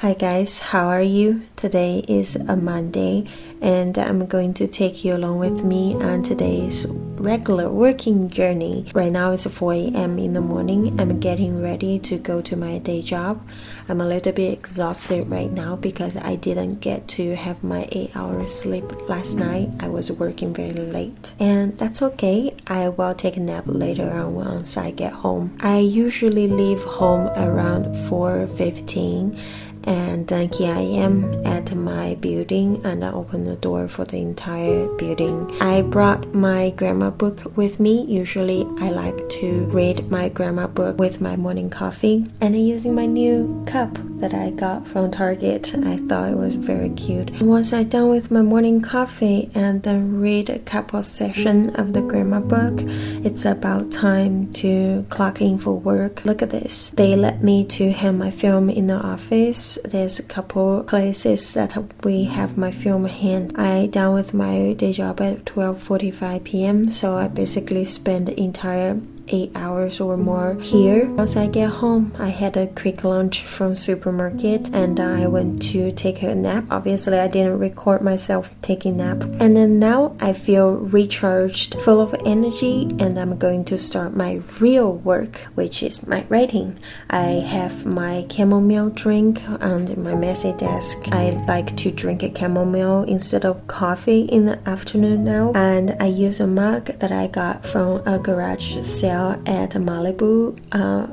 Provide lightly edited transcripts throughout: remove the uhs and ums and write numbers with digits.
Hi guys, how are you? Today is a Monday and I'm going to take you along with me on today's regular working journey. Right now it's 4 a.m. in the morning. I'm getting ready to go to my day job. I'm a little bit exhausted right now because I didn't get to have my 8 hours sleep last night. I was working very late and that's okay. I will take a nap later on once I get home. I usually leave home around 4:15 and here I am at my building and I open the door for the entire building. I brought my grammar book with me. Usually I like to read my grammar book with my morning coffee, and I'm using my new cup that I got from Target. I thought it was very cute. Once I'm done with my morning coffee and then read a couple sessions of the grammar book, it's about time to clock in for work. Look at this. They let me to have my film in the office. There's a couple places that we have my film hand. I done with my day job at 12:45 p.m. so I basically spend the entire 8 hours or more here. Once I get home, I had a quick lunch from supermarket and I went to take a nap. Obviously, I didn't record myself taking nap. And then now I feel recharged, full of energy, and I'm going to start my real work, which is my writing. I have my chamomile drink on my messy desk. I like to drink a chamomile instead of coffee in the afternoon now. And I use a mug that I got from a garage sale at Malibu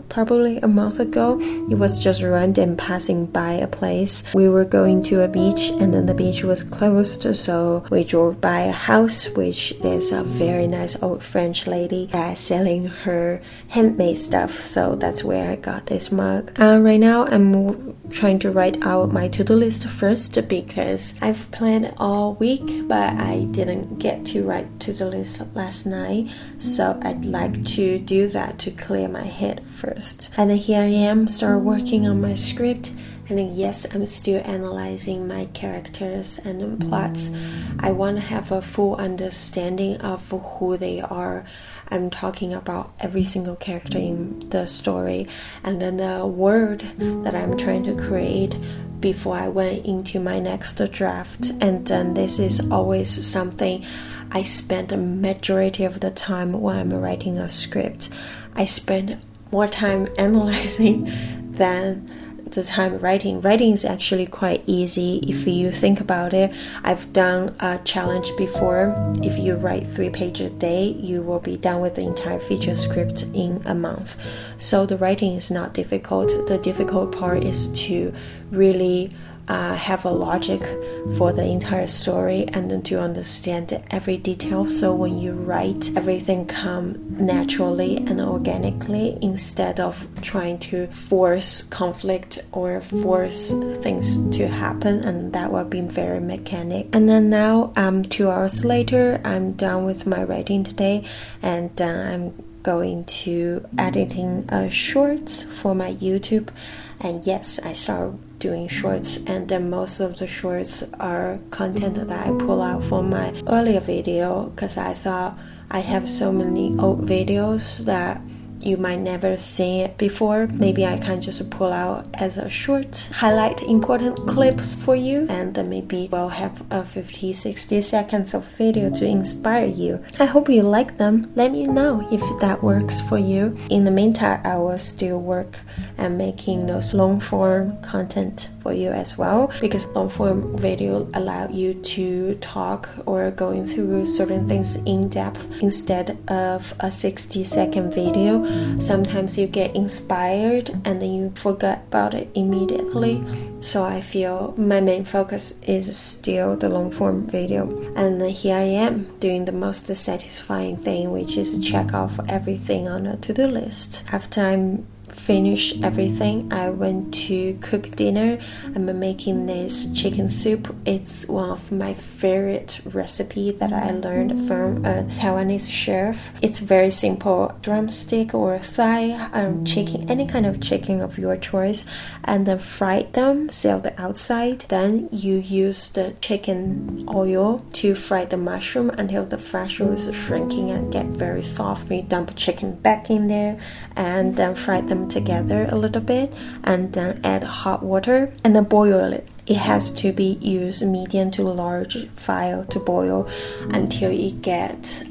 probably a month ago. It was just random passing by a place. We were going to a beach and then the beach was closed, so we drove by a house which there's a very nice old French lady that's selling her handmade stuff, so that's where I got this mug. Right now I'm trying to write out my to-do list first because I've planned all week but I didn't get to write to-do list last night, so I'd like to do that to clear my head first. And then here I am, start working on my script. And then yes, I'm still analyzing my characters and plots. I want to have a full understanding of who they are. I'm talking about every single character in the story and then the world that I'm trying to create before I went into my next draft. And then this is always something I spend the majority of the time when I'm writing a script. I spend more time analyzing than the time writing. Writing is actually quite easy if you think about it. I've done a challenge before. If you write 3 pages a day, you will be done with the entire feature script in a month. So the writing is not difficult. The difficult part is to really have a logic for the entire story and then to understand every detail, so when you write, everything come naturally and organically instead of trying to force conflict or force things to happen, and that would be very mechanic. And then now 2 hours later, I'm done with my writing today and I'm going to editing shorts for my YouTube. And yes, I started doing shorts, and then most of the shorts are content that I pull out from my earlier video because I thought I have so many old videos that you might never see it before. Maybe I can just pull out as a short, highlight important clips for you, and then maybe we'll have a 50-60 seconds of video to inspire you. I hope you like them. Let me know if that works for you. In the meantime, I will still work and making those long form content for you as well, because long form video allow you to talk or going through certain things in depth instead of a 60-second video. Sometimes you get inspired and then you forget about it immediately. So I feel my main focus is still the long form video. And here I am doing the most satisfying thing, which is check off everything on a to-do list. After I'm finish everything, I went to cook dinner. I'm making this chicken soup. It's one of my favorite recipe that I learned from a Taiwanese chef. It's very simple: drumstick or thigh chicken, any kind of chicken of your choice, and then fry them, sell the outside. Then you use the chicken oil to fry the mushroom until the mushroom is shrinking and get very soft. We dump chicken back in there and then fry them together together a little bit and then add hot water and then boil it. It has to be used medium to large fire to boil until it gets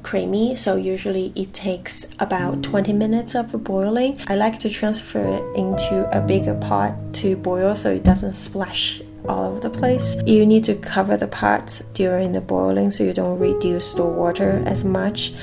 creamy. So usually it takes about 20 minutes of boiling. I like to transfer it into a bigger pot to boil so it doesn't splash all over the place. You need to cover the pot during the boiling so you don't reduce the water as much.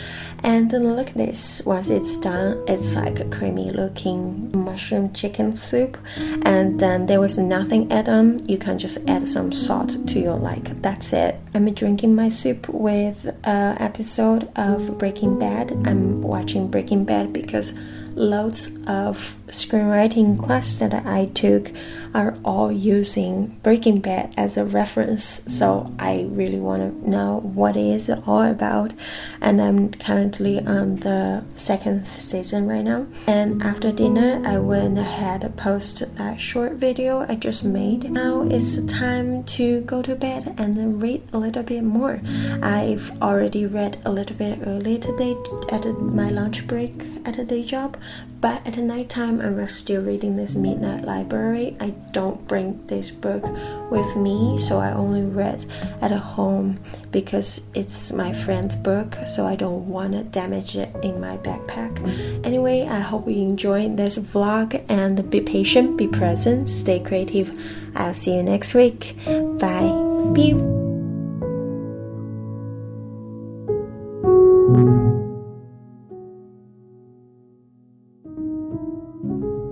And then look at this. Once it's done, it's like a creamy looking mushroom chicken soup. And then there was nothing add on. You can just add some salt to your like. That's it. I'm drinking my soup with an episode of Breaking Bad. I'm watching Breaking Bad because loads of screenwriting class that I took are all using Breaking Bad as a reference, so I really want to know what it is all about. And I'm currently on the second season right now. And after dinner I went ahead and posted that short video I just made. Now it's time to go to bed and then read a little bit more. I've already read a little bit early today at my lunch break at a day job, but at the night time I'm still reading this Midnight Library. I don't bring this book with me, so I only read at home because it's my friend's book, so I don't want to damage it in my backpack. Anyway, I hope you enjoyed this vlog, and be patient, be present, stay creative. I'll see you next week. Bye. Pew.